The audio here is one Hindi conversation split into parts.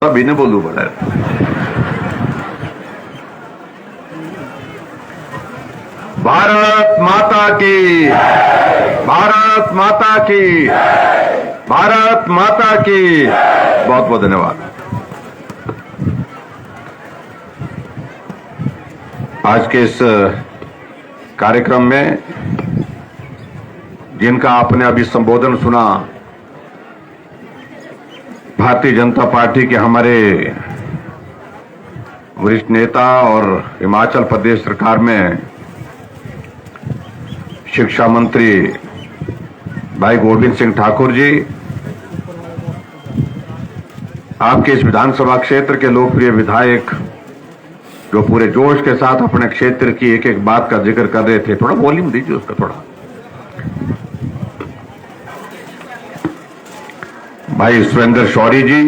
अभी ने बोलू पड़ा। भारत माता की, भारत माता की, भारत माता की। बहुत बहुत धन्यवाद। आज के इस कार्यक्रम में जिनका आपने अभी संबोधन सुना, भारतीय जनता पार्टी के हमारे वरिष्ठ नेता और हिमाचल प्रदेश सरकार में शिक्षा मंत्री भाई गोविंद सिंह ठाकुर जी, आपके इस विधानसभा क्षेत्र के लोकप्रिय विधायक जो पूरे जोश के साथ अपने क्षेत्र की एक एक बात का जिक्र कर रहे थे। थोड़ा वॉल्यूम दीजिए उसका थोड़ा। भाई सुरेंद्र शौरी जी,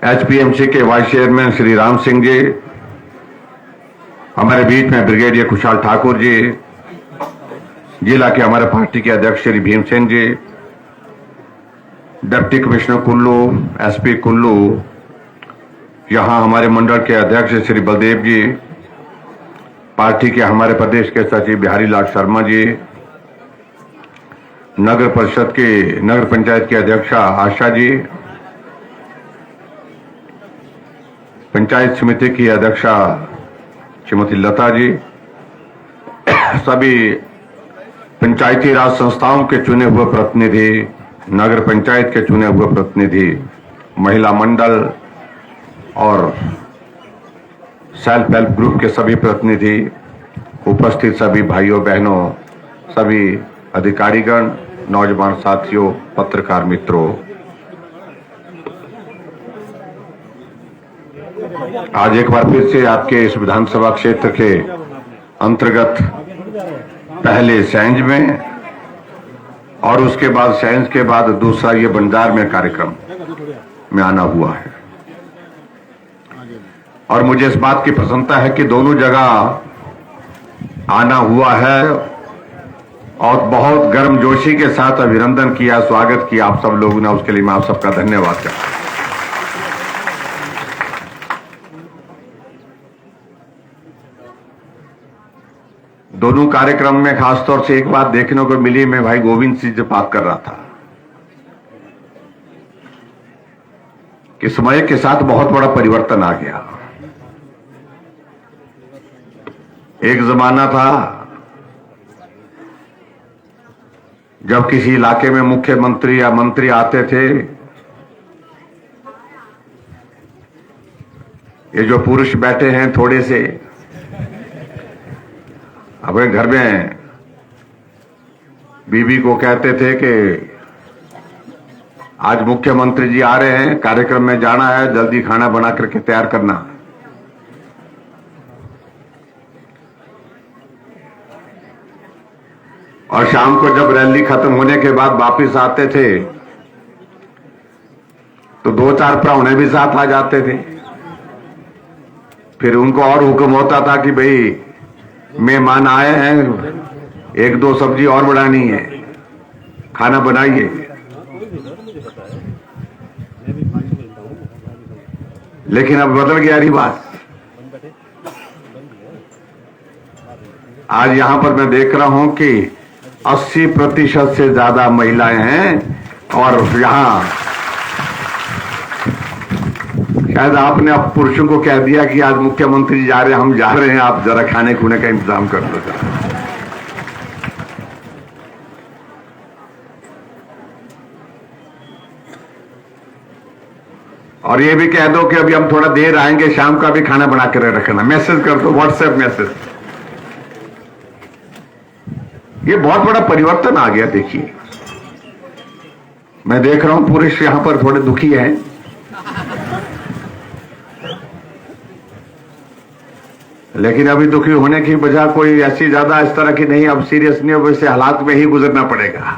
एचपीएमसी के वाइस चेयरमैन श्री राम सिंह जी, हमारे बीच में ब्रिगेडियर खुशहाल ठाकुर जी, जिला के हमारे पार्टी के अध्यक्ष Shri Bhimsen ji, deputy commissioner Kullu, SP Kullu, यहां हमारे मंडल के अध्यक्ष श्री बलदेव जी, पार्टी के हमारे प्रदेश के सचिव बिहारी लाल शर्मा जी, नगर परिषद के नगर पंचायत की अध्यक्षा आशा जी, पंचायत समिति की अध्यक्षा श्रीमती लता जी, सभी पंचायती राज संस्थाओं के चुने हुए प्रतिनिधि, नगर पंचायत के चुने हुए प्रतिनिधि, महिला मंडल और सेल्फ हेल्प ग्रुप के सभी प्रतिनिधि, उपस्थित सभी भाइयों बहनों, सभी अधिकारीगण, नौजवान साथियों, पत्रकार मित्रों, आज एक बार फिर से आपके इस विधानसभा क्षेत्र के अंतर्गत पहले सैंज में और उसके बाद सैंज के बाद दूसरा ये बंजार में कार्यक्रम में आना हुआ है। और मुझे इस बात की प्रसन्नता है कि दोनों जगह आना हुआ है और बहुत गर्मजोशी के साथ अभिनंदन किया, स्वागत किया आप सब लोगों ने। उसके लिए मैं आप सबका धन्यवाद करता हूं। दोनों कार्यक्रम में खासतौर से एक बात देखने को मिली, मैं भाई गोविंद सिंह से बात कर रहा था कि समय के साथ बहुत बड़ा परिवर्तन आ गया। एक जमाना था जब किसी इलाके में मुख्यमंत्री या मंत्री आते थे, ये जो पुरुष बैठे हैं थोड़े से, अपने घर में बीवी को कहते थे कि आज मुख्यमंत्री जी आ रहे हैं, कार्यक्रम में जाना है, जल्दी खाना बना करके तैयार करना। और शाम को जब रैली खत्म होने के बाद वापस आते थे तो दो चार प्राहुणे भी साथ आ जाते थे। फिर उनको और हुक्म होता था कि भाई मेहमान आए हैं, एक दो सब्जी और बढ़ानी है, खाना बनाइए। लेकिन अब बदल गया रिवाज। आज यहां पर मैं देख रहा हूं कि 80% से ज्यादा महिलाएं हैं और यहां शायद आपने अब पुरुषों को कह दिया कि आज मुख्यमंत्री जी जा रहे हैं, हम जा रहे हैं, आप जरा खाने खूने का इंतजाम कर दो। और ये भी कह दो कि अभी हम थोड़ा देर आएंगे, शाम का भी खाना बना कर रखना, मैसेज कर दो, व्हाट्सएप मैसेज। ये बहुत बड़ा परिवर्तन आ गया। देखिए, मैं देख रहा हूं पुरुष यहां पर थोड़े दुखी हैं, लेकिन अभी दुखी होने की वजह कोई ऐसी ज्यादा इस तरह की नहीं, अब सीरियस नहीं, अब वैसे हालात में ही गुजरना पड़ेगा।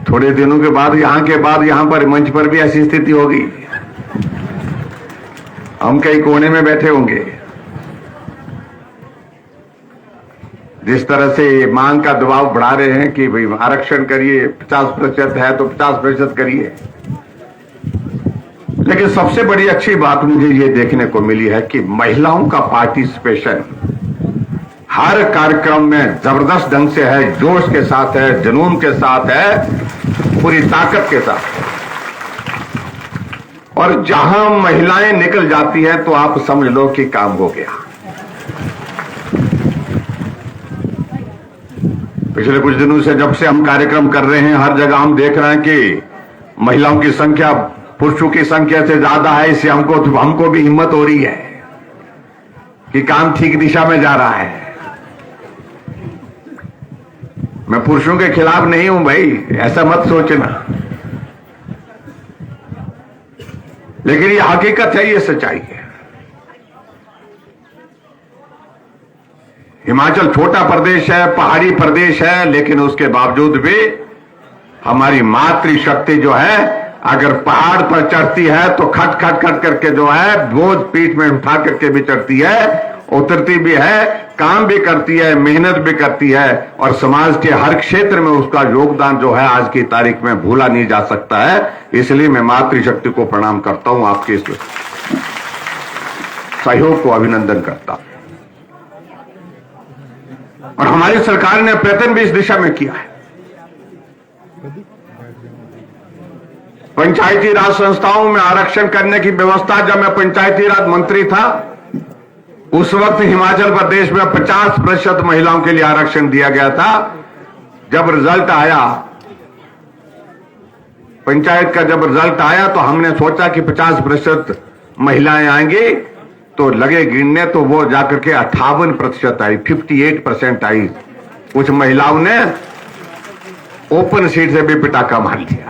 थोड़े दिनों के बाद यहां पर मंच पर भी ऐसी स्थिति होगी, हम कई कोने में बैठे होंगे। जिस तरह से मांग का दबाव बढ़ा रहे हैं कि भाई आरक्षण करिए, 50% है तो 50% करिए। लेकिन सबसे बड़ी अच्छी बात मुझे ये देखने को मिली है कि महिलाओं का पार्टिसिपेशन हर कार्यक्रम में जबरदस्त ढंग से है, जोश के साथ है, जुनून के साथ है, पूरी ताकत के साथ। और जहां महिलाएं निकल जाती हैं तो आप समझ लो कि काम हो गया। पिछले कुछ दिनों से जब से हम कार्यक्रम कर रहे हैं, हर जगह हम देख रहे हैं कि महिलाओं की संख्या पुरुषों की संख्या से ज्यादा है। इससे हमको भी हिम्मत हो रही है कि काम ठीक दिशा में जा रहा है। मैं पुरुषों के खिलाफ नहीं हूं भाई, ऐसा मत सोचना, लेकिन ये हकीकत है, ये सच्चाई है। हिमाचल छोटा प्रदेश है, पहाड़ी प्रदेश है, लेकिन उसके बावजूद भी हमारी मातृशक्ति जो है, अगर पहाड़ पर चढ़ती है तो खट खट खट करके जो है बोझ पीठ में उठा करके भी चढ़ती है, उतरती भी है, काम भी करती है, मेहनत भी करती है, और समाज के हर क्षेत्र में उसका योगदान जो है आज की तारीख में भूला नहीं जा सकता है। इसलिए मैं मातृशक्ति को प्रणाम करता हूं, आपके इस सहयोग को अभिनंदन करता हूं। और हमारी सरकार ने प्रयत्न भी इस दिशा में किया है। पंचायती राज संस्थाओं में आरक्षण करने की व्यवस्था, जब मैं पंचायती राज मंत्री था उस वक्त हिमाचल प्रदेश में 50% महिलाओं के लिए आरक्षण दिया गया था। जब रिजल्ट आया, पंचायत का जब रिजल्ट आया तो हमने सोचा कि 50% महिलाएं आएंगी, तो लगे गिनने तो वो जाकर के 58% आई, 58% आई। कुछ महिलाओं ने ओपन सीट से भी पिटाका मार लिया।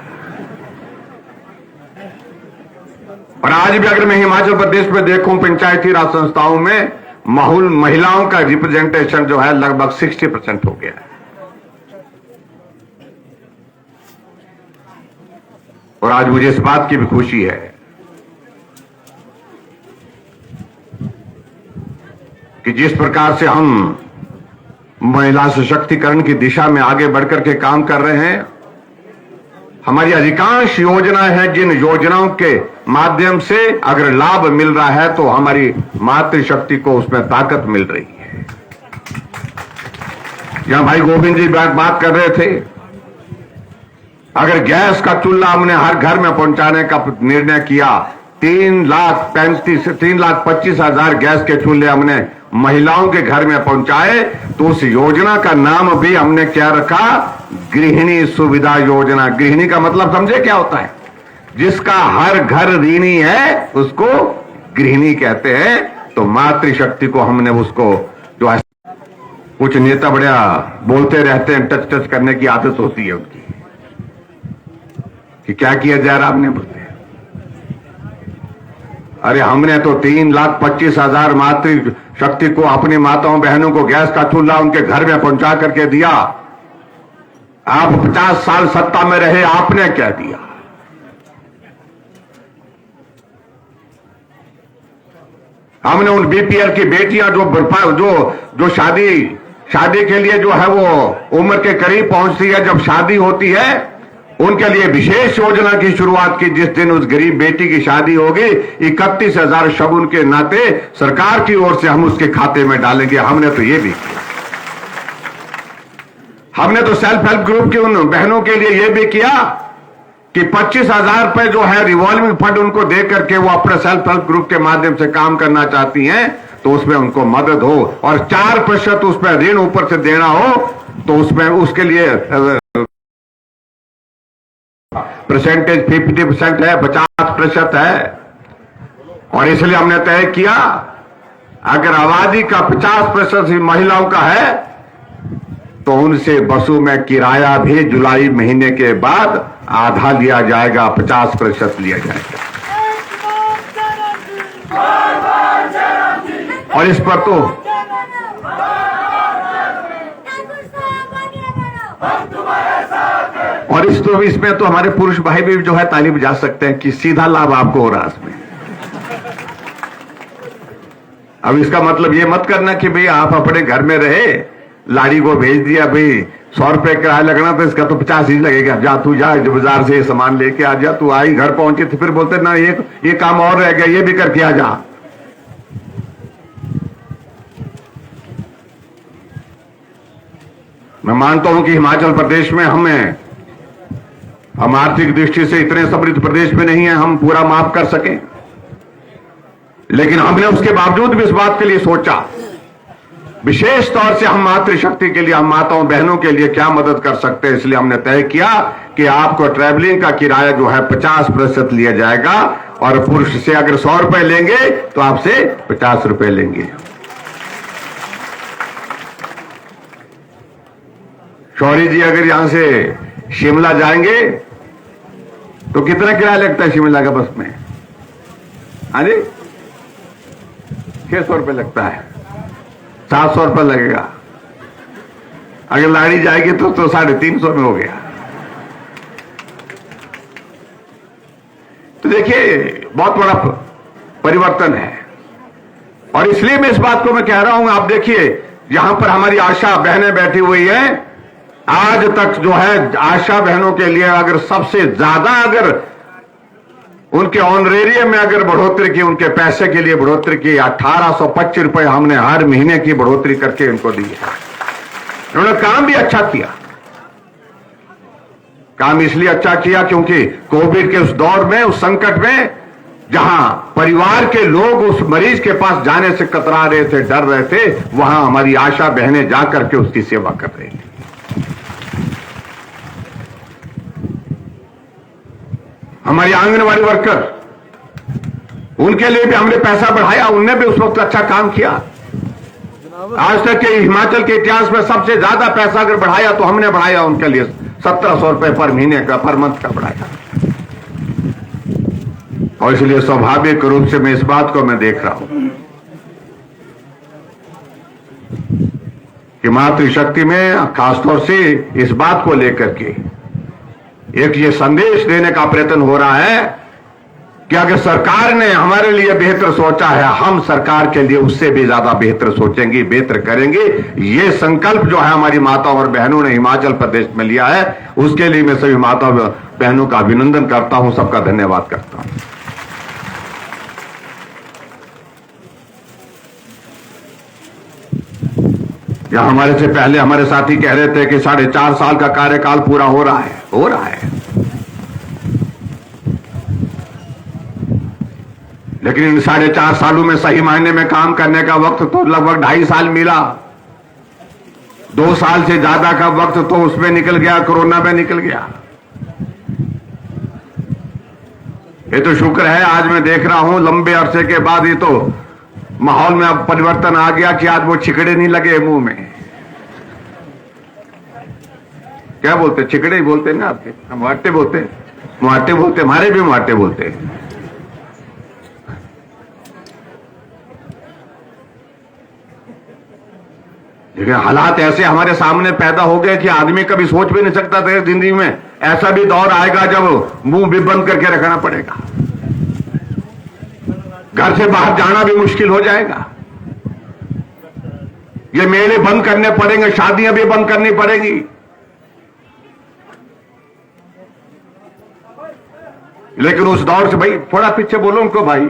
और आज भी अगर मैं हिमाचल प्रदेश में देखूं, पंचायती राज संस्थाओं में महिलाओं का रिप्रेजेंटेशन जो है लगभग 60% हो गया है। और आज मुझे इस बात की भी खुशी है कि जिस प्रकार से हम महिला सशक्तिकरण की दिशा में आगे बढ़कर के काम कर रहे हैं, हमारी अधिकांश योजनाएं हैं, जिन योजनाओं के माध्यम से अगर लाभ मिल रहा है तो हमारी मातृशक्ति को उसमें ताकत मिल रही है। यहां भाई गोविंद जी बात कर रहे थे, अगर गैस का चूल्हा हमने हर घर में पहुंचाने का निर्णय किया, 3,25,000 गैस के चूल्हे हमने महिलाओं के घर में पहुंचाए, तो उस योजना का नाम भी हमने क्या रखा? गृहिणी सुविधा योजना। गृहिणी का मतलब समझे क्या होता है? जिसका हर घर ऋणी है उसको गृहिणी कहते हैं। तो मातृशक्ति को हमने उसको जो है, कुछ नेता बढ़िया बोलते रहते हैं, टच टच करने की आदत होती है उनकी कि क्या किया जा रहा आपने बोलते। अरे हमने तो 3,25,000 मातृशक्ति को, अपनी माताओं बहनों को गैस का चूल्हा उनके घर में पहुंचा करके दिया। आप 50 साल सत्ता में रहे, आपने क्या दिया? हमने उन बीपीएल की बेटियां जो शादी के लिए जो है वो उम्र के करीब पहुंचती है, जब शादी होती है उनके लिए विशेष योजना की शुरुआत की। जिस दिन उस गरीब बेटी की शादी होगी, 31,000 शगुन के नाते सरकार की ओर से हम उसके खाते में डालेंगे। हमने तो ये भी किया। हमने तो सेल्फ हेल्प ग्रुप की उन बहनों के लिए ये भी किया कि 25,000 रुपए जो है रिवॉल्विंग फंड उनको दे करके वो अपने सेल्फ हेल्प ग्रुप के माध्यम से काम करना चाहती हैं, तो उसमें उनको मदद हो। और 4% उसमें ऋण ऊपर से देना हो, तो उसमें उसके लिए परसेंटेज 50% है, 50% है। और इसलिए हमने तय किया, अगर आबादी का 50% ही महिलाओं का है तो उनसे बसों में किराया भी जुलाई महीने के बाद आधा लिया जाएगा, 50% लिया जाएगा। और इस पर तो इसमें तो हमारे पुरुष भाई भी जो है ताली बजा सकते हैं कि सीधा लाभ आपको हो रहा है इसमें। अब इसका मतलब ये मत करना कि भाई आप अपने घर में रहे लाड़ी को भेज दिया, भाई 100 रुपए किराया लगना तो इसका तो 50 ही लगेगा, जा तू जा बाजार से सामान लेके आ जा। तू आई, घर पहुंची तो फिर बोलते ना ये काम और रह गया, ये भी करके आ जा। मैं मानता हूं कि हिमाचल प्रदेश में हम आर्थिक दृष्टि से इतने समृद्ध प्रदेश में नहीं है हम पूरा माफ कर सकें, लेकिन हमने उसके बावजूद भी इस बात के लिए सोचा, विशेष तौर से हम मातृशक्ति के लिए, हम माताओं बहनों के लिए क्या मदद कर सकते हैं। इसलिए हमने तय किया कि आपको ट्रैवलिंग का किराया जो है 50% लिया जाएगा, और पुरुष से अगर 100 रुपए लेंगे तो आपसे 50 रुपए लेंगे। शौरी जी अगर यहां से शिमला जाएंगे तो कितना किराया लगता है शिमला का बस में? हाँ जी, 600 रुपए लगता है, 700 रुपए लगेगा। अगर लाड़ी जाएगी तो 350 में हो गया। तो देखिए बहुत बड़ा परिवर्तन है, और इसलिए मैं इस बात को मैं कह रहा हूं। आप देखिए यहां पर हमारी आशा बहनें बैठी हुई हैं, आज तक जो है आशा बहनों के लिए अगर सबसे ज्यादा अगर उनके ऑनरेरियम में अगर बढ़ोतरी की, उनके पैसे के लिए बढ़ोतरी की, 1825 रुपए हमने हर महीने की बढ़ोतरी करके इनको दी है। उन्होंने काम भी अच्छा किया। काम इसलिए अच्छा किया क्योंकि कोविड के उस दौर में, उस संकट में, जहां परिवार के लोग उस मरीज के पास जाने से कतरा रहे थे, डर रहे थे, वहां हमारी आशा बहनें जाकर के उसकी सेवा कर रही थी। हमारी आंगनवाड़ी वर्कर, उनके लिए भी हमने पैसा बढ़ाया, उनने भी उस वक्त अच्छा काम किया। आज तक के हिमाचल के इतिहास में सबसे ज्यादा पैसा अगर बढ़ाया तो हमने बढ़ाया उनके लिए, 1700 रुपए पर महीने का, पर मंथ का बढ़ाया। और इसलिए स्वाभाविक रूप से मैं इस बात को मैं देख रहा हूं कि मातृशक्ति में खासतौर से इस बात को लेकर के एक ये संदेश देने का प्रयत्न हो रहा है कि अगर सरकार ने हमारे लिए बेहतर सोचा है, हम सरकार के लिए उससे भी ज्यादा बेहतर सोचेंगे, बेहतर करेंगे। ये संकल्प जो है हमारी माताओं और बहनों ने हिमाचल प्रदेश में लिया है, उसके लिए मैं सभी माताओं बहनों का अभिनंदन करता हूं, सबका धन्यवाद करता हूं। या हमारे से पहले हमारे साथी कह रहे थे कि 4.5 साल का कार्यकाल पूरा हो रहा है, लेकिन इन 4.5 सालों में सही मायने में काम करने का वक्त तो लगभग 2.5 साल मिला। 2 साल से ज्यादा का वक्त तो उसमें निकल गया, कोरोना में निकल गया। ये तो शुक्र है, आज मैं देख रहा हूं लंबे अरसे के बाद ये तो माहौल में अब परिवर्तन आ गया कि आज वो छिकड़े नहीं लगे मुंह में। क्या बोलते? छिकड़े ही बोलते हैं ना आपके, मुहाटे बोलते, हमारे भी मुहाटे बोलते हैं। लेकिन हालात ऐसे हमारे सामने पैदा हो गए कि आदमी कभी सोच भी नहीं सकता था जिंदगी में ऐसा भी दौर आएगा जब मुंह भी बंद करके रखना पड़ेगा, घर से बाहर जाना भी मुश्किल हो जाएगा, ये मेले बंद करने पड़ेंगे, शादियां भी बंद करनी पड़ेगी। लेकिन उस दौर से, भाई थोड़ा पीछे बोलो उनको, भाई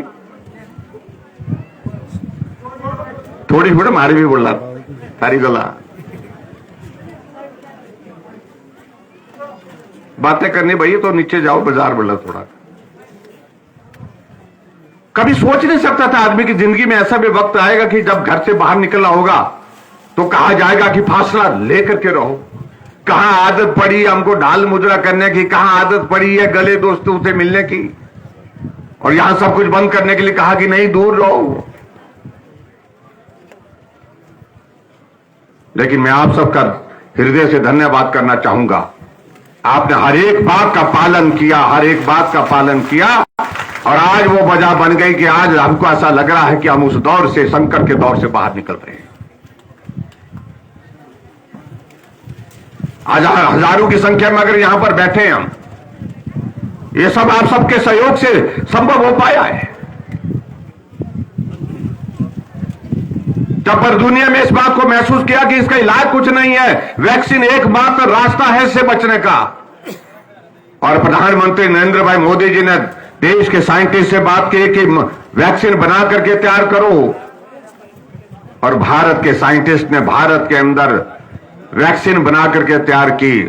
थोड़ी मारी भी बोल रहा सारी गला बातें करनी भाई, तो नीचे जाओ, बाजार बोला थोड़ा। कभी सोच नहीं सकता था आदमी की जिंदगी में ऐसा भी वक्त आएगा कि जब घर से बाहर निकलना होगा तो कहा जाएगा कि फासला लेकर के रहो। कहां आदत पड़ी हमको ढाल मुद्रा करने की, कहां आदत पड़ी है गले दोस्तों से मिलने की, और यहां सब कुछ बंद करने के लिए कहा कि नहीं दूर रहो। लेकिन मैं आप सबका हृदय से धन्यवाद करना चाहूंगा, आपने हर एक बात का पालन किया, हर एक बात का पालन किया, और आज वो वजह बन गई कि आज हमको ऐसा लग रहा है कि हम उस दौर से, संकट के दौर से बाहर निकल रहे हैं। आज हजारों की संख्या में अगर यहां पर बैठे हम, ये सब आप सबके सहयोग से संभव हो पाया है। जब पर दुनिया में इस बात को महसूस किया कि इसका इलाज कुछ नहीं है, वैक्सीन एकमात्र रास्ता है इससे बचने का, और प्रधानमंत्री नरेंद्र भाई मोदी जी ने देश के साइंटिस्ट से बात की कि वैक्सीन बना करके तैयार करो, और भारत के साइंटिस्ट ने भारत के अंदर वैक्सीन बना करके तैयार की।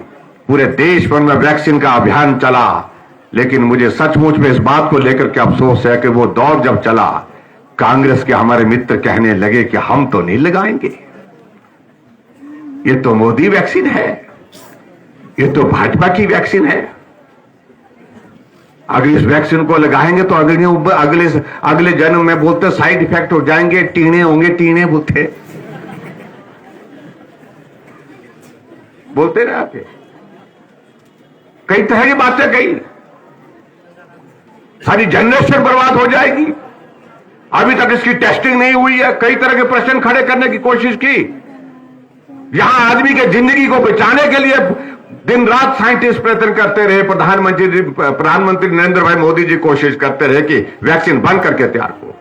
पूरे देश भर में वैक्सीन का अभियान चला। लेकिन मुझे सचमुच में इस बात को लेकर के अफसोस है कि वो दौर जब चला, कांग्रेस के हमारे मित्र कहने लगे कि हम तो नहीं लगाएंगे, ये तो मोदी वैक्सीन है, ये तो भाजपा की वैक्सीन है, अगर इस वैक्सीन को लगाएंगे तो अगले जन्म में बोलते साइड इफेक्ट हो जाएंगे, टीने होंगे, टीने बोलते रहे आते, कई तरह की बातें कही, सारी जनरेशन बर्बाद हो जाएगी। अभी तक इसकी टेस्टिंग नहीं हुई है, कई तरह के प्रश्न खड़े करने की कोशिश की। यहां आदमी के जिंदगी को बचाने के लिए दिन रात साइंटिस्ट प्रयत्न करते रहे, प्रधानमंत्री नरेंद्र भाई मोदी जी कोशिश करते रहे कि वैक्सीन बन करके तैयार हो।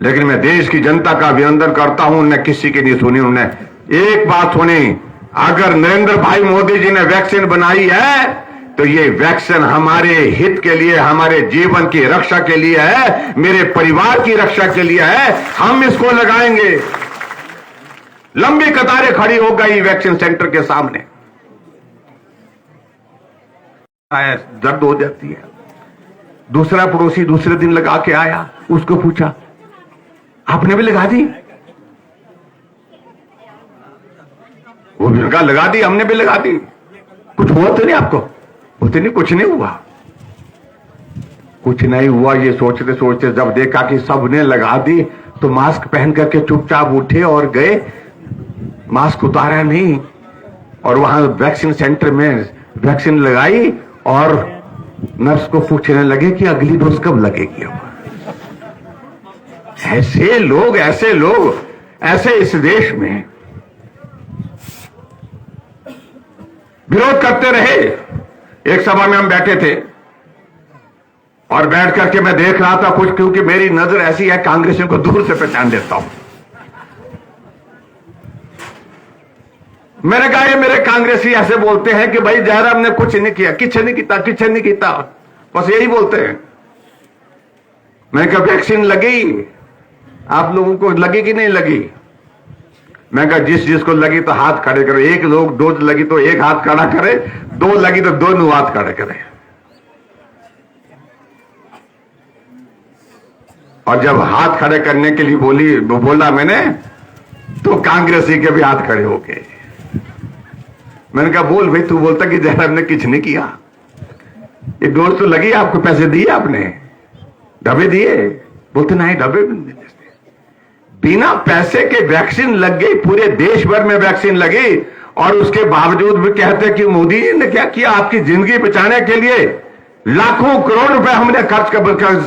लेकिन मैं देश की जनता का अभिनंदन करता हूं, उन्होंने किसी की नहीं सुनी, उन्होंने एक बात सुनी, अगर नरेंद्र भाई मोदी जी ने वैक्सीन बनाई है तो ये वैक्सीन हमारे हित के लिए, हमारे जीवन की रक्षा के लिए है, मेरे परिवार की रक्षा के लिए है, हम इसको लगाएंगे। लंबी कतारें खड़ी हो गई वैक्सीन सेंटर के सामने, दर्द हो जाती है। दूसरा पड़ोसी दूसरे दिन लगा के आया, उसको पूछा आपने भी लगा दी? वो भी लगा दी, हमने भी लगा दी। कुछ हुआ तो नहीं आपको? बोलते नहीं, कुछ नहीं हुआ, कुछ नहीं हुआ। ये सोचते सोचते जब देखा कि सबने लगा दी तो मास्क पहन करके चुपचाप उठे और गए, मास्क उतारा नहीं, और वहां वैक्सीन सेंटर में वैक्सीन लगाई और नर्स को पूछने लगे कि अगली डोज कब लगेगी। अब ऐसे लोग ऐसे इस देश में विरोध करते रहे। एक सभा में हम बैठे थे और बैठ करके मैं देख रहा था कुछ, क्योंकि मेरी नजर ऐसी है कांग्रेसियों को दूर से पहचान देता हूं। मैंने कहा ये मेरे कांग्रेसी ऐसे बोलते हैं कि भाई जयराम ने कुछ नहीं किया, किछ नहीं किया, बस यही बोलते हैं। मैंने कहा वैक्सीन लगी, आप लोगों को लगी कि नहीं लगी? मैं कहा जिसको लगी तो हाथ खड़े करे, एक लोग डोज लगी तो एक हाथ खड़ा करे, दो लगी तो दोनों हाथ खड़े करे। और जब हाथ खड़े करने के लिए बोला मैंने, तो कांग्रेसी के भी हाथ खड़े हो गए। मैंने कहा बोल भाई, तू बोलता कि जयराम ने कुछ नहीं किया, ये डोज तो लगी, आपको पैसे दिए, आपने डब्बे दिए? बोलते नहीं, डब्बे बिना पैसे के वैक्सीन लग गई, पूरे देश भर में वैक्सीन लगी, और उसके बावजूद भी कहते कि मोदी जी ने क्या किया आपकी जिंदगी बचाने के लिए, लाखों करोड़ रुपए हमने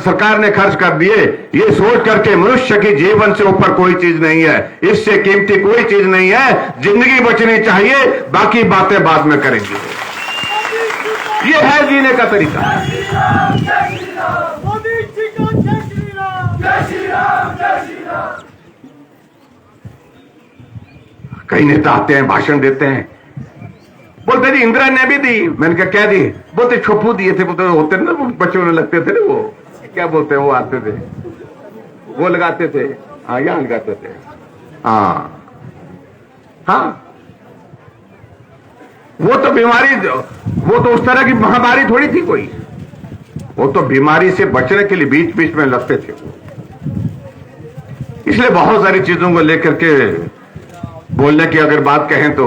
सरकार ने खर्च कर दिए। ये सोच करके मनुष्य की जीवन से ऊपर कोई चीज नहीं है, इससे कीमती कोई चीज नहीं है। जिंदगी बचनी चाहिए, बाकी बातें बाद में करेंगे। ये है जीने का तरीका। कई नेता आते हैं, भाषण देते हैं, बोलते जी इंदिरा ने भी दी। मैंने कहा क्या दी? बोलते छुप्पू दिए थे, बोलते होते ना बच्चों में लगते थे ना, वो क्या बोलते हैं, वो आते थे, वो लगाते थे, हाँ यहां लगाते थे, हाँ वो तो बीमारी, वो तो उस तरह की महामारी थोड़ी थी कोई, वो तो बीमारी से बचने के लिए बीच बीच में लगते थे। इसलिए बहुत सारी चीजों को लेकर के बोलने की अगर बात कहें तो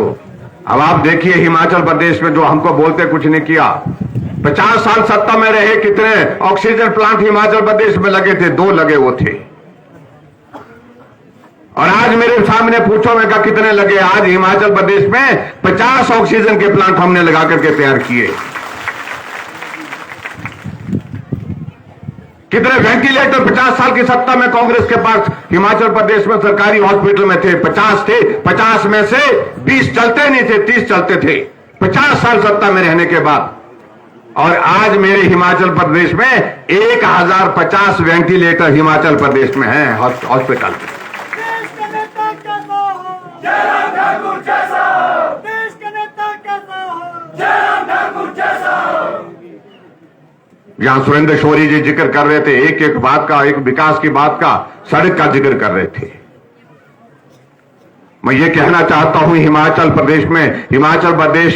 अब आप देखिए हिमाचल प्रदेश में जो हमको बोलते कुछ नहीं किया, 50 साल सत्ता में रहे, कितने ऑक्सीजन प्लांट हिमाचल प्रदेश में लगे थे? 2 लगे वो थे। और आज मेरे सामने पूछो, मैं कहा कितने लगे? आज हिमाचल प्रदेश में 50 ऑक्सीजन के प्लांट हमने लगा करके तैयार किए। कितने वेंटिलेटर 50 साल की सत्ता में कांग्रेस के पास हिमाचल प्रदेश में सरकारी हॉस्पिटल में थे? 50 थे, 50 में से 20 चलते नहीं थे, 30 चलते थे 50 साल सत्ता में रहने के बाद। और आज मेरे हिमाचल प्रदेश में 1050 वेंटिलेटर हिमाचल प्रदेश में हैं हॉस्पिटल में। जयराम ठाकुर जैसा हो, देश का नेता कैसा हो, जयराम ठाकुर जैसा हो। जहां सुरेंद्र शौरी जी जिक्र कर रहे थे, एक एक बात का, एक विकास की बात का, सड़क का जिक्र कर रहे थे। मैं ये कहना चाहता हूं, हिमाचल प्रदेश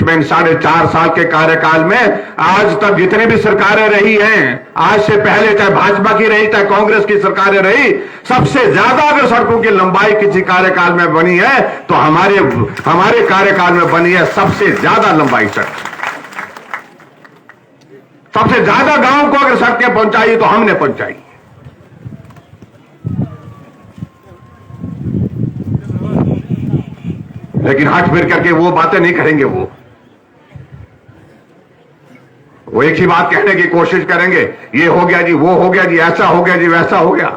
में इन 4.5 साल के कार्यकाल में आज तक जितने भी सरकारें रही हैं, आज से पहले चाहे भाजपा की रही चाहे कांग्रेस की सरकारें रही, सबसे ज्यादा अगर सड़कों की लंबाई किसी कार्यकाल में बनी है तो हमारे कार्यकाल में बनी है सबसे ज्यादा लंबाई सड़क। सबसे ज्यादा गांव को अगर सड़कें पहुंचाई तो हमने पहुंचाई। लेकिन हट फिर करके वो बातें नहीं करेंगे। वो एक ही बात कहने की कोशिश करेंगे, ये हो गया जी, वो हो गया जी, ऐसा हो गया जी, वैसा हो गया।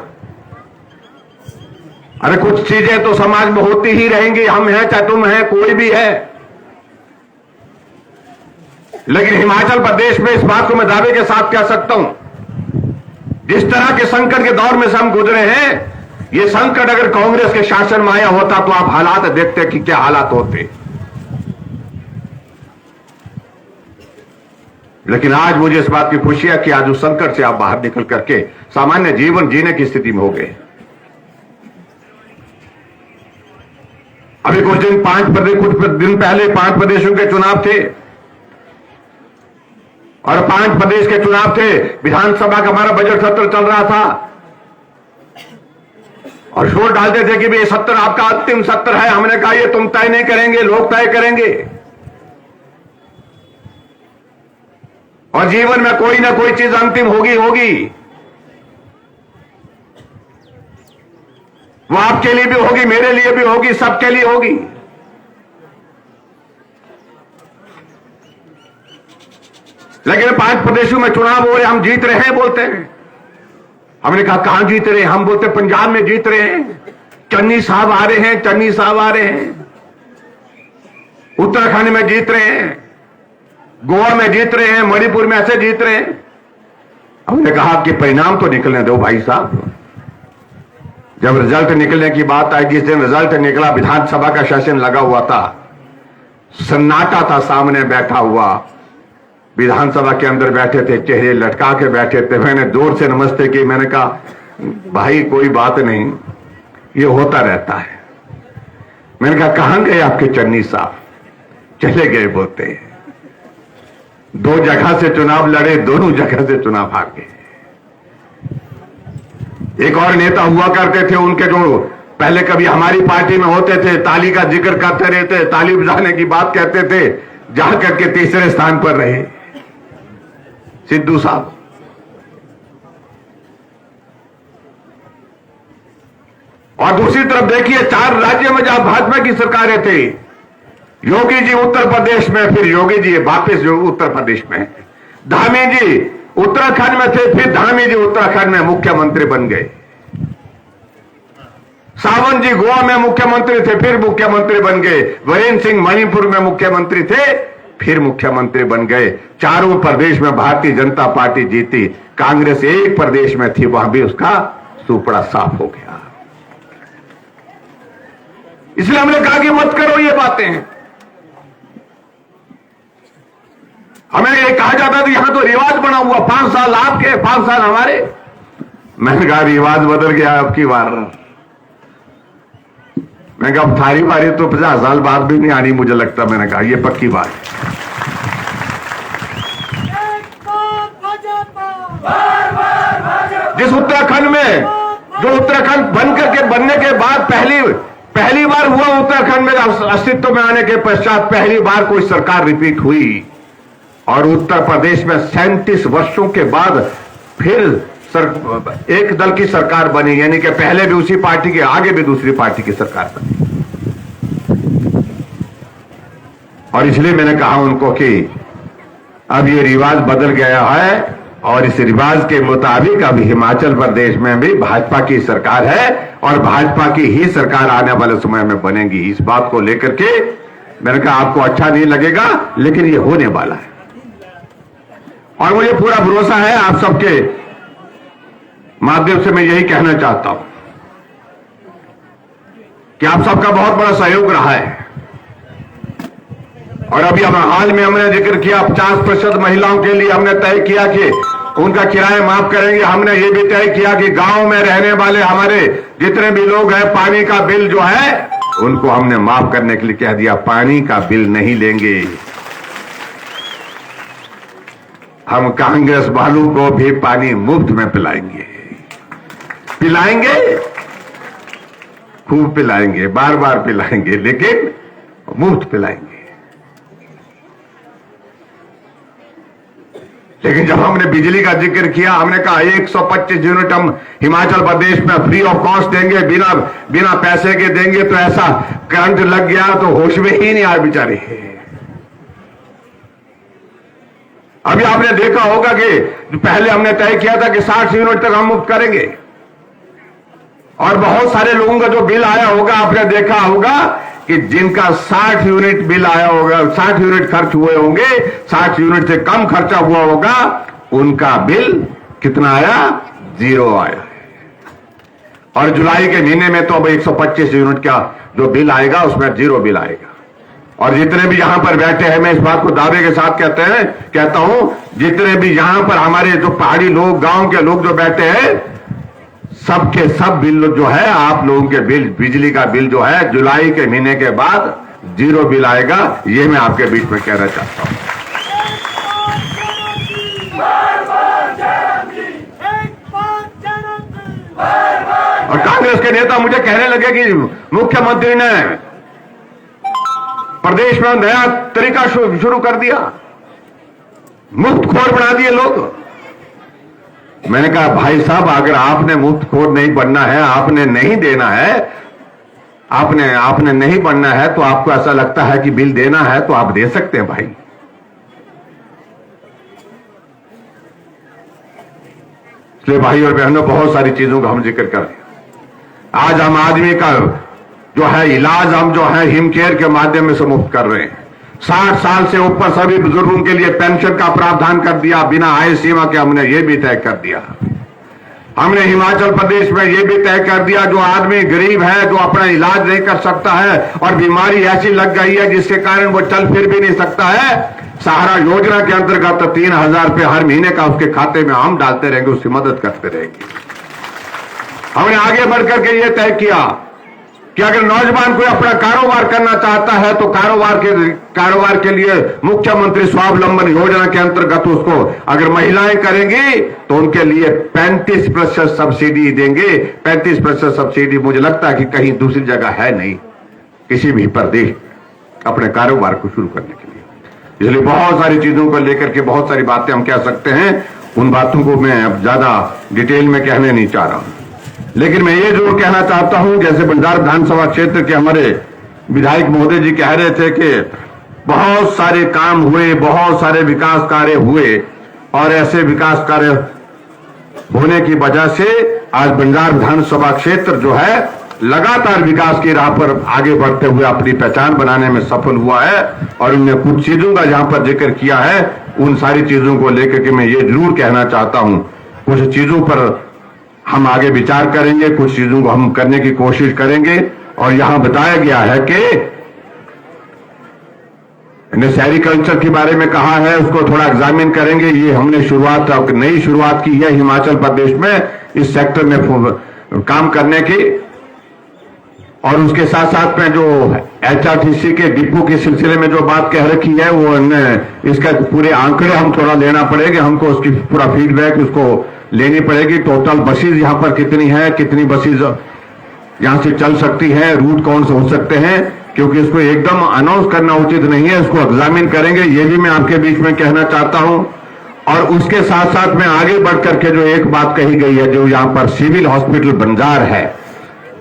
अरे कुछ चीजें तो समाज में होती ही रहेंगी, हम हैं चाहे तुम हैं, कोई भी है। लेकिन हिमाचल प्रदेश में इस बात को मैं दावे के साथ कह सकता हूं, जिस तरह के संकट के दौर में से हम गुजरे हैं, ये संकट अगर कांग्रेस के शासन में आया होता तो आप हालात देखते कि क्या हालात होते। लेकिन आज मुझे इस बात की खुशी है कि आज उस संकट से आप बाहर निकल करके सामान्य जीवन जीने की स्थिति में हो गए। अभी कुछ दिन पहले 5 प्रदेशों के चुनाव थे और 5 प्रदेश के चुनाव थे। विधानसभा का हमारा बजट सत्र चल रहा था और शोर डालते थे कि ये सत्र आपका अंतिम सत्र है। हमने कहा ये तुम तय नहीं करेंगे, लोग तय करेंगे। और जीवन में कोई ना कोई चीज अंतिम होगी। वो आपके लिए भी होगी, मेरे लिए भी होगी, सबके लिए होगी। लेकिन 5 प्रदेशों में चुनाव हो रहे, हम जीत रहे हैं बोलते हैं। हमने कहा कहां जीत रहे हैं? हम बोलते पंजाब में जीत रहे हैं, चन्नी साहब आ रहे हैं, उत्तराखंड में जीत रहे हैं, गोवा में जीत रहे हैं, मणिपुर में ऐसे जीत रहे हैं। हमने कहा कि परिणाम तो निकलने दो भाई साहब। जब रिजल्ट निकलने की बात आई, जिस दिन रिजल्ट निकला, विधानसभा का सेशन लगा हुआ था, सन्नाटा था, सामने बैठा हुआ विधानसभा के अंदर बैठे थे, चेहरे लटका के बैठे थे। मैंने जोर से नमस्ते की। मैंने कहा भाई कोई बात नहीं, ये होता रहता है। मैंने कहा कहां गए आपके चन्नी साहब? चले गए बोलते हैं। 2 जगह से चुनाव लड़े, दोनों जगह से चुनाव हार गए। एक और नेता हुआ करते थे उनके, जो पहले कभी हमारी पार्टी में होते थे, ताली का जिक्र करते रहते, ताली बजाने की बात कहते थे, जाकर के तीसरे स्थान पर रहे, सिद्धू साहब। और दूसरी तरफ देखिए, 4 राज्यों में जहां भाजपा की सरकारें थे, योगी जी उत्तर प्रदेश में, फिर योगी जी वापस उत्तर प्रदेश में, धामी जी उत्तराखंड में थे, फिर धामी जी उत्तराखंड में मुख्यमंत्री बन गए, सावंत जी गोवा में मुख्यमंत्री थे, फिर मुख्यमंत्री बन गए, वीरेंद्र सिंह मणिपुर में मुख्यमंत्री थे, फिर मुख्यमंत्री बन गए। चारों प्रदेश में भारतीय जनता पार्टी जीती। कांग्रेस एक प्रदेश में थी, वहां भी उसका सुपड़ा साफ हो गया। इसलिए हमने कहा कि मत करो ये बातें। हमें ये कहा जाता था यहां तो रिवाज बना हुआ, 5 साल आपके 5 साल हमारे। मैंने कहा रिवाज बदल गया अब की बार। मैंने कहा थारी बारी तो 50 साल बाद भी नहीं आनी, मुझे लगता। मैंने कहा ये पक्की बात है। जिस उत्तराखंड में, जो उत्तराखंड बनने के बाद पहली बार हुआ, उत्तराखंड में अस्तित्व में आने के पश्चात पहली बार कोई सरकार रिपीट हुई, और उत्तर प्रदेश में 37 वर्षों के बाद फिर एक दल की सरकार बनी, यानी कि पहले भी उसी पार्टी के, आगे भी दूसरी पार्टी की सरकार बनी। और इसलिए मैंने कहा उनको कि अब ये रिवाज बदल गया है, और इस रिवाज के मुताबिक अब हिमाचल प्रदेश में भी भाजपा की सरकार है, और भाजपा की ही सरकार आने वाले समय में बनेगी। इस बात को लेकर के मैंने कहा आपको अच्छा नहीं लगेगा, लेकिन ये होने वाला है। और मुझे पूरा भरोसा है, आप सबके माध्यम से मैं यही कहना चाहता हूं कि आप सबका बहुत बड़ा सहयोग रहा है। और अभी हम हाल में हमने जिक्र किया 50% महिलाओं के लिए हमने तय किया कि उनका किराया माफ करेंगे। हमने ये भी तय किया कि गांव में रहने वाले हमारे जितने भी लोग हैं, पानी का बिल जो है उनको हमने माफ करने के लिए कह दिया, पानी का बिल नहीं लेंगे। हम कांग्रेस वालों को भी पानी मुफ्त में पिलाएंगे, खूब पिलाएंगे, बार बार पिलाएंगे, लेकिन मुफ्त पिलाएंगे। लेकिन जब हमने बिजली का जिक्र किया, हमने कहा 125 यूनिट हम हिमाचल प्रदेश में फ्री ऑफ कॉस्ट देंगे, बिना पैसे के देंगे। तो ऐसा करंट लग गया तो होश में ही नहीं आए बेचारे। अभी आपने देखा होगा कि पहले हमने तय किया था कि 60 यूनिट तक हम मुफ्त करेंगे, और बहुत सारे लोगों का जो बिल आया होगा, आपने देखा होगा कि जिनका 60 यूनिट बिल आया होगा, 60 यूनिट खर्च हुए होंगे, 60 यूनिट से कम खर्चा हुआ होगा, उनका बिल कितना आया? 0 आया। और जुलाई के महीने में तो अब 125 यूनिट का जो बिल आएगा उसमें 0 बिल आएगा। और जितने भी यहां पर बैठे हैं, मैं इस बात को दावे के साथ कहता हूं, जितने भी यहां पर हमारे जो पहाड़ी लोग, गांव के लोग जो बैठे हैं, सबके सब बिल जो है, आप लोगों के बिल, बिजली का बिल जो है, जुलाई के महीने के बाद 0 बिल आएगा। ये मैं आपके बीच में कहना चाहता हूं। और कांग्रेस के नेता मुझे कहने लगे कि मुख्यमंत्री ने प्रदेश में नया तरीका शुरू कर दिया, मुफ्त खोर बना दिए लोग। मैंने कहा भाई साहब, अगर आपने मुफ्त खोर नहीं बनना है, आपने नहीं देना है, आपने नहीं बनना है, तो आपको ऐसा लगता है कि बिल देना है तो आप दे सकते हैं भाई। इसलिए भाई और बहनों, बहुत सारी चीजों का हम जिक्र कर रहे हैं। आज हम आदमी का जो है इलाज हम जो है हिमकेयर के माध्यम से मुफ्त कर रहे हैं। 60 साल से ऊपर सभी बुजुर्गों के लिए पेंशन का प्रावधान कर दिया, बिना आय सीमा के हमने ये भी तय कर दिया। हमने हिमाचल प्रदेश में ये भी तय कर दिया, जो आदमी गरीब है, जो अपना इलाज नहीं कर सकता है और बीमारी ऐसी लग गई है जिसके कारण वो चल फिर भी नहीं सकता है, सहारा योजना के अंतर्गत 3000 रुपये हर महीने का उसके खाते में हम डालते रहेंगे, उसकी मदद करते रहेंगे। हमने आगे बढ़ करके ये तय किया कि अगर नौजवान कोई अपना कारोबार करना चाहता है तो कारोबार के लिए मुख्यमंत्री स्वावलंबन योजना के अंतर्गत उसको अगर महिलाएं करेंगी तो उनके लिए 35% सब्सिडी देंगे। 35% सब्सिडी मुझे लगता है कि कहीं दूसरी जगह है नहीं, किसी भी प्रदेश अपने कारोबार को शुरू करने के लिए। इसलिए बहुत सारी चीजों को लेकर के बहुत सारी बातें हम कह सकते हैं, उन बातों को मैं अब ज्यादा डिटेल में कहने नहीं चाह रहा हूं। लेकिन मैं ये जरूर कहना चाहता हूं, जैसे बंजार विधानसभा क्षेत्र के हमारे विधायक महोदय जी कह रहे थे कि बहुत सारे काम हुए, बहुत सारे विकास कार्य हुए, और ऐसे विकास कार्य होने की वजह से आज बंजार विधानसभा क्षेत्र जो है लगातार विकास की राह पर आगे बढ़ते हुए अपनी पहचान बनाने में सफल हुआ है। और उन्होंने कुछ चीजों का जहां पर जिक्र किया है, उन सारी चीजों को लेकर के मैं ये जरूर कहना चाहता हूं, कुछ चीजों पर हम आगे विचार करेंगे, कुछ चीजों को हम करने की कोशिश करेंगे। और यहां बताया गया है कि सेरिकल्चर के बारे में कहा है, उसको थोड़ा एग्जामिन करेंगे। ये हमने नई शुरुआत की है हिमाचल प्रदेश में इस सेक्टर में काम करने की। और उसके साथ साथ में जो HRTC के डिपो के सिलसिले में जो बात कह रखी है, वो इसका पूरे आंकड़े हम थोड़ा लेना पड़ेगा, हमको उसकी पूरा फीडबैक उसको लेनी पड़ेगी। टोटल बसेज यहां पर कितनी है, कितनी बसेज यहां से चल सकती है, रूट कौन से हो सकते हैं, क्योंकि इसको एकदम अनाउंस करना उचित नहीं है, इसको एग्जामिन करेंगे, ये भी मैं आपके बीच में कहना चाहता हूं। और उसके साथ साथ में आगे बढ़ करके जो एक बात कही गई है, जो यहां पर सिविल हॉस्पिटल बंजार है,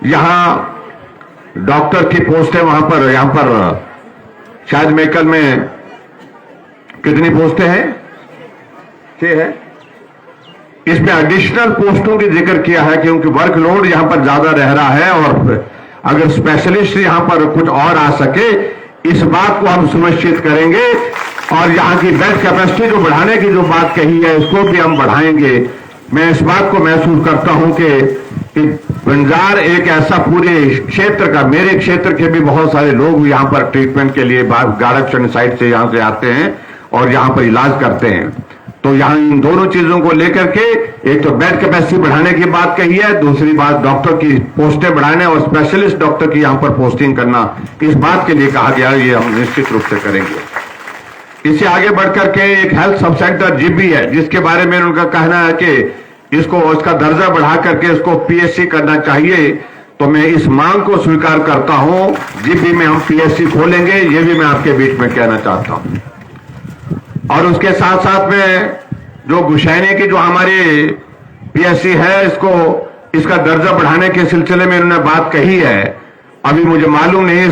यहां डॉक्टर की पोस्ट है, वहां पर यहां पर शायद मेकल में कितनी पोस्टें हैं? 6 है। इसमें एडिशनल पोस्टों की जिक्र किया है क्योंकि वर्कलोड यहां पर ज्यादा रह रहा है, और अगर स्पेशलिस्ट यहां पर कुछ और आ सके, इस बात को हम सुनिश्चित करेंगे। और यहां की बेड कैपेसिटी जो बढ़ाने की जो बात कही है, इसको भी हम बढ़ाएंगे। मैं इस बात को महसूस करता हूं कि बंजार एक ऐसा पूरे क्षेत्र का, मेरे क्षेत्र के भी बहुत सारे लोग यहाँ पर ट्रीटमेंट के लिए गाड़कचंड साइड से यहाँ से आते हैं और यहाँ पर इलाज करते हैं। तो यहाँ इन दोनों चीजों को लेकर के एक तो बेड कैपेसिटी बढ़ाने की बात कही है, दूसरी बात डॉक्टर की पोस्टें बढ़ाने और स्पेशलिस्ट डॉक्टर की यहाँ पर पोस्टिंग करना, इस बात के लिए कहा गया है। ये हम निश्चित रूप से करेंगे। इससे आगे बढ़कर के एक हेल्थ सब सेंटर जीबी है, जिसके बारे में उनका कहना है कि इसको इसका दर्जा बढ़ा करके इसको पीएचसी करना चाहिए। तो मैं इस मांग को स्वीकार करता हूं, जीबी में हम पीएचसी खोलेंगे, ये भी मैं आपके बीच में कहना चाहता हूं। और उसके साथ साथ में जो गुशैनी की जो हमारी पीएचसी है, इसका दर्जा बढ़ाने के सिलसिले में उन्होंने बात कही है। अभी मुझे मालूम नहीं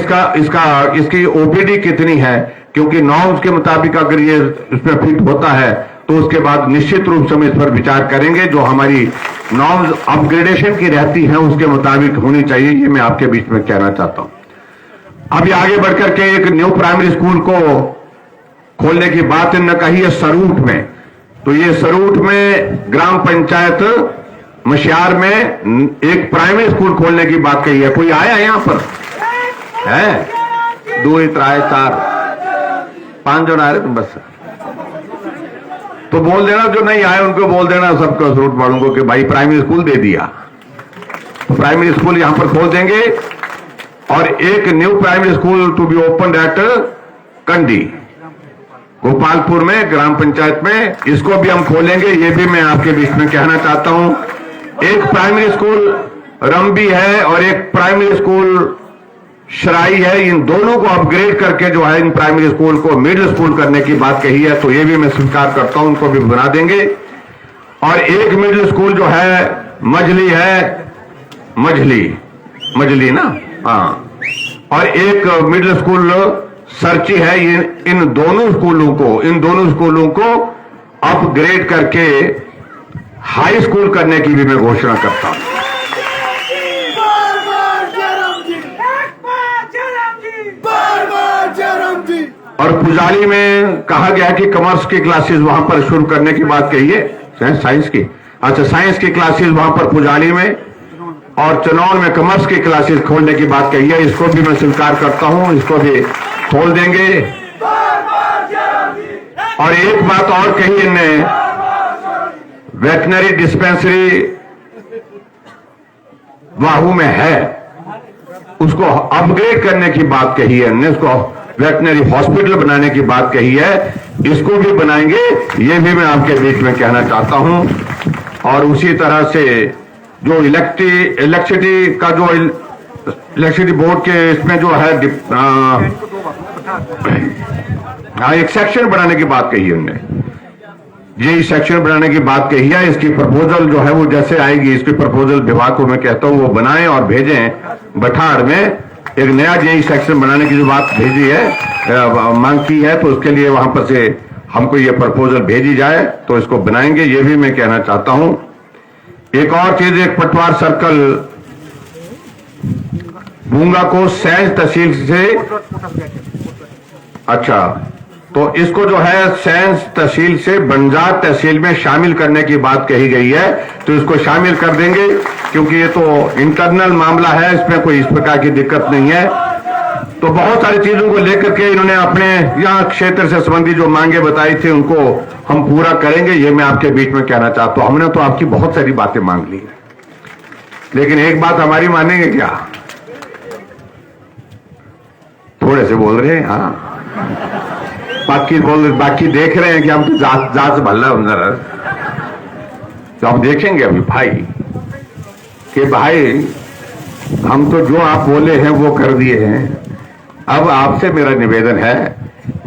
इसकी ओपीडी कितनी है, क्योंकि नॉर्म्स के मुताबिक अगर ये इसमें फिट होता है तो उसके बाद निश्चित रूप से हम इस पर विचार करेंगे। जो हमारी नॉर्म्स अपग्रेडेशन की रहती हैं उसके मुताबिक होनी चाहिए, ये मैं आपके बीच में कहना चाहता हूं। अभी आगे बढ़कर के एक न्यू प्राइमरी स्कूल को खोलने की बात इन्होंने कही है सरूट में। तो ये सरूट में ग्राम पंचायत मशियार में एक प्राइमरी स्कूल खोलने की बात कही है। कोई आया यहां पर है? 2 3 4 5 जन आ रहे तुम बस। तो बोल देना जो नहीं आए उनको बोल देना, सबको सरूट वालों को कि भाई प्राइमरी स्कूल दे दिया। तो प्राइमरी स्कूल यहां पर खोल देंगे और एक new primary school to be open at Kandi Gopalpur में ग्राम पंचायत में, इसको भी हम खोलेंगे। ये भी मैं आपके बीच में कहना चाहता हूं। एक प्राइमरी स्कूल रंबी है और एक प्राइमरी स्कूल शराई है। इन दोनों को अपग्रेड करके जो है इन प्राइमरी स्कूल को मिडिल स्कूल करने की बात कही है, तो ये भी मैं स्वीकार करता हूं, उनको भी बना देंगे। और एक मिडिल स्कूल जो है मजली है, मजली ना, हाँ, और एक मिडिल स्कूल सर्ची है। इन दोनों स्कूलों को अपग्रेड करके हाई स्कूल करने की भी मैं घोषणा करता हूं। और पुजाली में कहा गया कि कॉमर्स की क्लासेस वहां पर शुरू करने की बात कही है, साइंस की, अच्छा साइंस की क्लासेस वहां पर पुजाली में, और चनौर में कॉमर्स की क्लासेस खोलने की बात कही है। इसको भी मैं स्वीकार करता हूं, इसको भी खोल देंगे। और एक बात और कही इनने, वेटनरी डिस्पेंसरी वाहू में है, उसको अपग्रेड करने की बात कही है इनने, उसको वेटनरी हॉस्पिटल बनाने की बात कही है, इसको भी बनाएंगे। ये भी मैं आपके बीच में कहना चाहता हूं। और उसी तरह से जो इलेक्ट्रिसिटी का जो इलेक्ट्रिसिटी बोर्ड के इसमें जो है एक सेक्शन बनाने की बात कही है उन्होंने, ये सेक्शन बनाने की बात कही है। इसकी प्रपोजल जो है वो जैसे आएगी, इसकी प्रपोजल विभाग को मैं कहता हूं वो बनाएं और भेजें। बठाड़ में एक नया जेई सेक्शन बनाने की जो बात भेजी है, मांग की है, तो उसके लिए वहां पर से हमको ये प्रपोजल भेजी जाए तो इसको बनाएंगे, ये भी मैं कहना चाहता हूं। एक और चीज, एक पटवार सर्कल बूंगा को सैंज तहसील से, अच्छा, तो इसको जो है सैंज तहसील से बंजार तहसील में शामिल करने की बात कही गई है, तो इसको शामिल कर देंगे, क्योंकि ये तो इंटरनल मामला है, इसमें कोई इस प्रकार की दिक्कत नहीं है। तो बहुत सारी चीजों को लेकर के इन्होंने अपने यहाँ क्षेत्र से संबंधी जो मांगे बताई थी उनको हम पूरा करेंगे, ये मैं आपके बीच में कहना चाहता हूं। हमने तो आपकी बहुत सारी बातें मांग ली, लेकिन एक बात हमारी मानेंगे क्या? थोड़े से बोल रहे हैं, हाँ, बाकी देख रहे हैं कि हम तो जात भल्ला अंदर, तो हम देखेंगे अभी भाई कि भाई हम तो जो आप बोले हैं वो कर दिए हैं। अब आपसे मेरा निवेदन है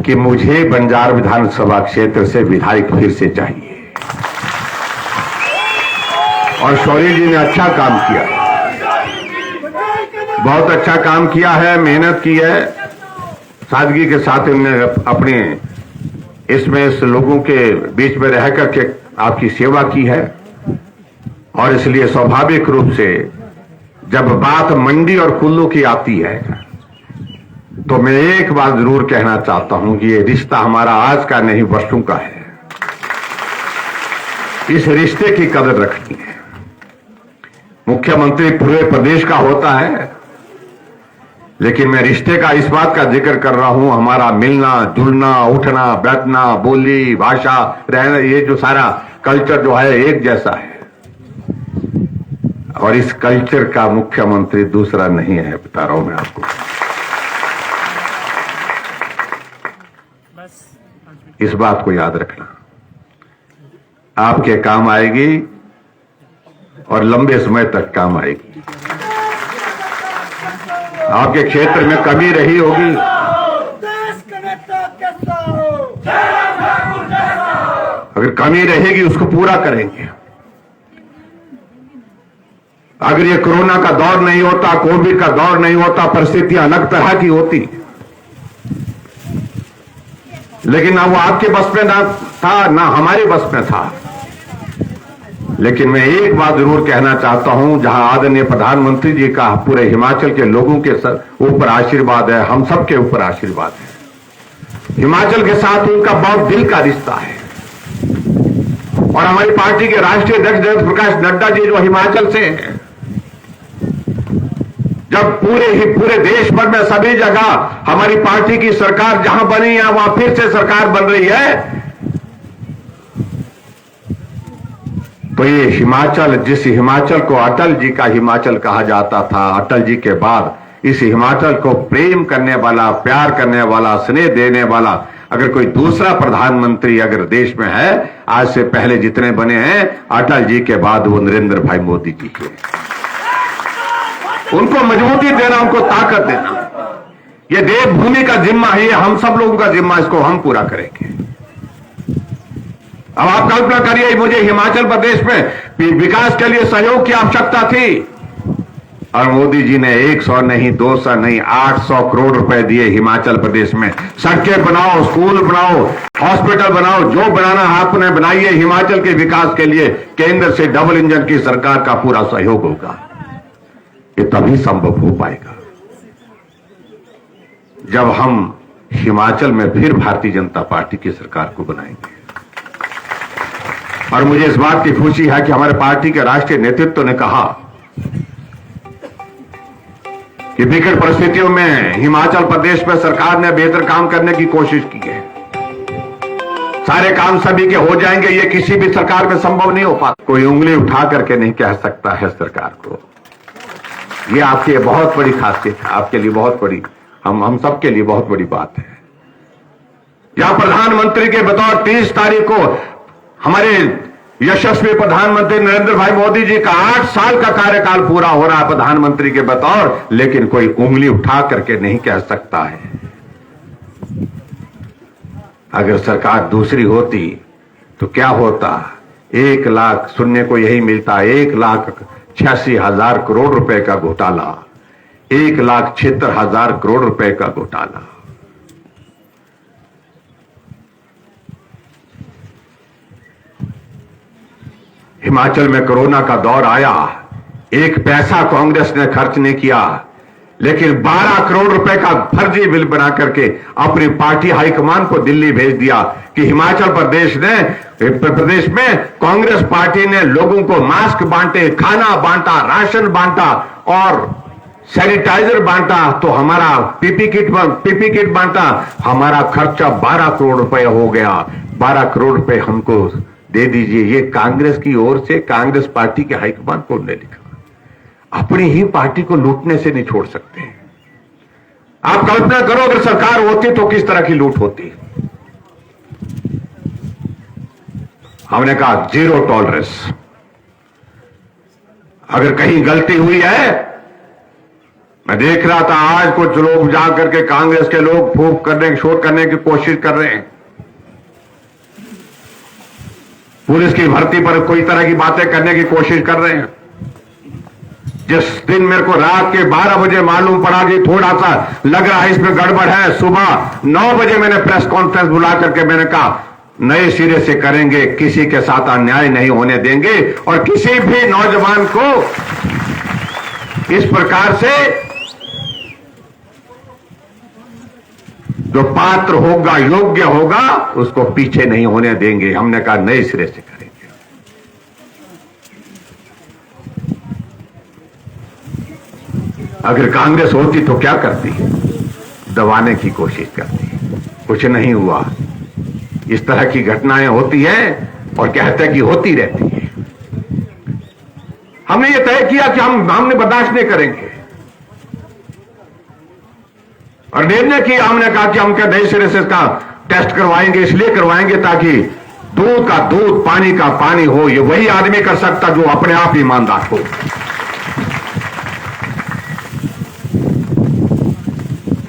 कि मुझे बंजार विधानसभा क्षेत्र से विधायक फिर से चाहिए। और शौर्य जी ने अच्छा काम किया, बहुत अच्छा काम किया है, मेहनत की है, सादगी के साथ उन्होंने अपने इसमें इस लोगों के बीच में रह करके आपकी सेवा की है। और इसलिए स्वाभाविक रूप से जब बात मंडी और कुल्लू की आती है तो मैं एक बात जरूर कहना चाहता हूं कि ये रिश्ता हमारा आज का नहीं, वर्षों का है। इस रिश्ते की कदर रखनी है। मुख्यमंत्री पूरे प्रदेश का होता है, लेकिन मैं रिश्ते का इस बात का जिक्र कर रहा हूं, हमारा मिलना जुलना, उठना बैठना, बोली भाषा, रहना, ये जो सारा कल्चर जो है एक जैसा है। और इस कल्चर का मुख्यमंत्री दूसरा नहीं है, बता रहा हूं मैं आपको। इस बात को याद रखना, आपके काम आएगी और लंबे समय तक काम आएगी। आपके क्षेत्र में कमी रही होगी, देश का नेता कैसा हो, अगर कमी रहेगी उसको पूरा करेंगे। अगर ये कोरोना का दौर नहीं होता, कोविड का दौर नहीं होता, परिस्थितियां अलग तरह की होती, लेकिन ना वो आपके बस में ना था, ना हमारे बस में था। लेकिन मैं एक बात जरूर कहना चाहता हूं, जहां आदरणीय प्रधानमंत्री जी का पूरे हिमाचल के लोगों के ऊपर आशीर्वाद है, हम सबके ऊपर आशीर्वाद है। हिमाचल के साथ उनका बहुत दिल का रिश्ता है। और हमारी पार्टी के राष्ट्रीय अध्यक्ष जगत प्रकाश नड्डा जी जो हिमाचल से हैं, जब पूरे देश भर में सभी जगह हमारी पार्टी की सरकार जहां बनी है, वहां फिर से सरकार बन रही है, तो ये हिमाचल, जिस हिमाचल को अटल जी का हिमाचल कहा जाता था, अटल जी के बाद इस हिमाचल को प्रेम करने वाला, प्यार करने वाला, स्नेह देने वाला अगर कोई दूसरा प्रधानमंत्री अगर देश में है, आज से पहले जितने बने हैं, अटल जी के बाद वो नरेंद्र भाई मोदी जी के। उनको मजबूती देना, उनको ताकत देना, ये देवभूमि का जिम्मा है, ये हम सब लोगों का जिम्मा, इसको हम पूरा करेंगे। अब आप कल्पना करिए, मुझे हिमाचल प्रदेश में विकास के लिए सहयोग की आवश्यकता थी और मोदी जी ने 100 नहीं, 200 नहीं, 800 करोड़ रुपए दिए हिमाचल प्रदेश में। सड़कें बनाओ, स्कूल बनाओ, हॉस्पिटल बनाओ, जो बनाना आपने बनाइए हिमाचल के विकास के लिए। केंद्र से डबल इंजन की सरकार का पूरा सहयोग होगा। ये तभी संभव हो पाएगा जब हम हिमाचल में फिर भारतीय जनता पार्टी की सरकार को बनाएंगे। और मुझे इस बात की खुशी है कि हमारे पार्टी के राष्ट्रीय नेतृत्व ने कहा कि विकट परिस्थितियों में हिमाचल प्रदेश में सरकार ने बेहतर काम करने की कोशिश की है। सारे काम सभी के हो जाएंगे, ये किसी भी सरकार में संभव नहीं हो पाता। कोई उंगली उठा करके नहीं कह सकता है सरकार को। ये आपकी बहुत बड़ी खासियत है, आपके लिए बहुत बड़ी, हम सबके लिए बहुत बड़ी बात है। यहां प्रधानमंत्री के बतौर 30 तारीख को हमारे यशस्वी प्रधानमंत्री नरेंद्र भाई मोदी जी का 8 साल का कार्यकाल पूरा हो रहा है प्रधानमंत्री के बतौर, लेकिन कोई उंगली उठा करके नहीं कह सकता है। अगर सरकार दूसरी होती तो क्या होता? 1 लाख, सुनने को यही मिलता, 1,86,000 करोड़ रुपए का घोटाला, 1,76,000 करोड़ रुपए का घोटाला। हिमाचल में कोरोना का दौर आया, 1 पैसा कांग्रेस ने खर्च नहीं किया, लेकिन 12 करोड़ रुपए का फर्जी बिल बना करके अपनी पार्टी हाईकमान को दिल्ली भेज दिया कि हिमाचल प्रदेश में कांग्रेस पार्टी ने लोगों को मास्क बांटे, खाना बांटा, राशन बांटा और सैनिटाइजर बांटा, तो हमारा पीपी किट बांटा, हमारा खर्चा 12 करोड़ रुपए हो गया। 12 करोड़ रुपए हमको दे दीजिए। ये कांग्रेस की ओर से कांग्रेस पार्टी के हाईकमान को ने लिखा। अपनी ही पार्टी को लूटने से नहीं छोड़ सकते। आप कल्पना करो अगर सरकार होती तो किस तरह की लूट होती। हमने कहा 0 टॉलरेंस। अगर कहीं गलती हुई है, मैं देख रहा था आज कुछ लोग जाकर के कांग्रेस के लोग फूंक करने, शोर करने की कोशिश कर रहे हैं, पुलिस की भर्ती पर कोई तरह की बातें करने की कोशिश कर रहे हैं। जिस दिन मेरे को रात के 12 बजे मालूम पड़ा कि थोड़ा सा लग रहा है इसमें गड़बड़ है, सुबह 9 बजे मैंने प्रेस कॉन्फ्रेंस बुला करके मैंने कहा नए सिरे से करेंगे, किसी के साथ अन्याय नहीं होने देंगे और किसी भी नौजवान को इस प्रकार से जो पात्र होगा, योग्य होगा, उसको पीछे नहीं होने देंगे। हमने कहा नए सिरे से करेंगे। अगर कांग्रेस होती तो क्या करती? दबाने की कोशिश करती। कुछ नहीं हुआ। इस तरह की घटनाएं होती हैं और कहते हैं कि होती रहती है। हमने ये तय किया कि हमने बर्दाश्त नहीं करेंगे और निर्णय किया। हमने कहा कि हम क्या नए सिरे से इसका टेस्ट करवाएंगे, इसलिए करवाएंगे ताकि दूध का दूध, पानी का पानी हो। ये वही आदमी कर सकता जो अपने आप ईमानदार हो।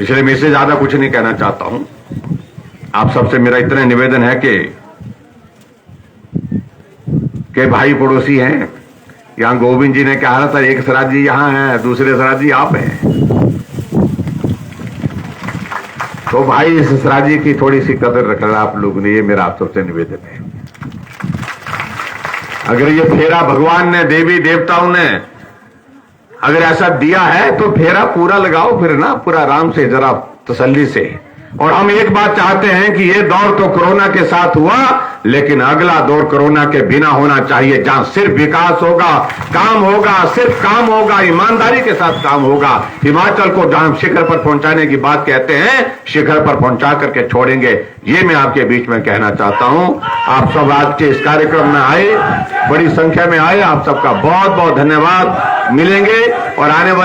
इसलिए मैं इससे ज्यादा कुछ नहीं कहना चाहता हूं। आप सबसे मेरा इतना निवेदन है कि भाई पड़ोसी हैं। यहां गोविंद जी ने कहा था एक सराज जी यहां है, दूसरे सराज जी आप हैं, तो भाई इस सराज जी की थोड़ी सी कदर रखना आप लोग ने। ये मेरा आप सबसे निवेदन है। अगर ये फेरा भगवान ने, देवी देवताओं ने अगर ऐसा दिया है तो फेरा पूरा लगाओ फिर ना, पूरा आराम से, जरा तसल्ली से। और हम एक बात चाहते हैं कि ये दौर तो कोरोना के साथ हुआ, लेकिन अगला दौर कोरोना के बिना होना चाहिए, जहां सिर्फ विकास होगा, काम होगा, सिर्फ काम होगा, ईमानदारी के साथ काम होगा। हिमाचल को जहां शिखर पर पहुंचाने की बात कहते हैं, शिखर पर पहुंचा करके छोड़ेंगे। ये मैं आपके बीच में कहना चाहता हूं। आप सब आज के इस कार्यक्रम में आए, बड़ी संख्या में आए, आप सबका बहुत बहुत धन्यवाद। मिलेंगे और आने वाले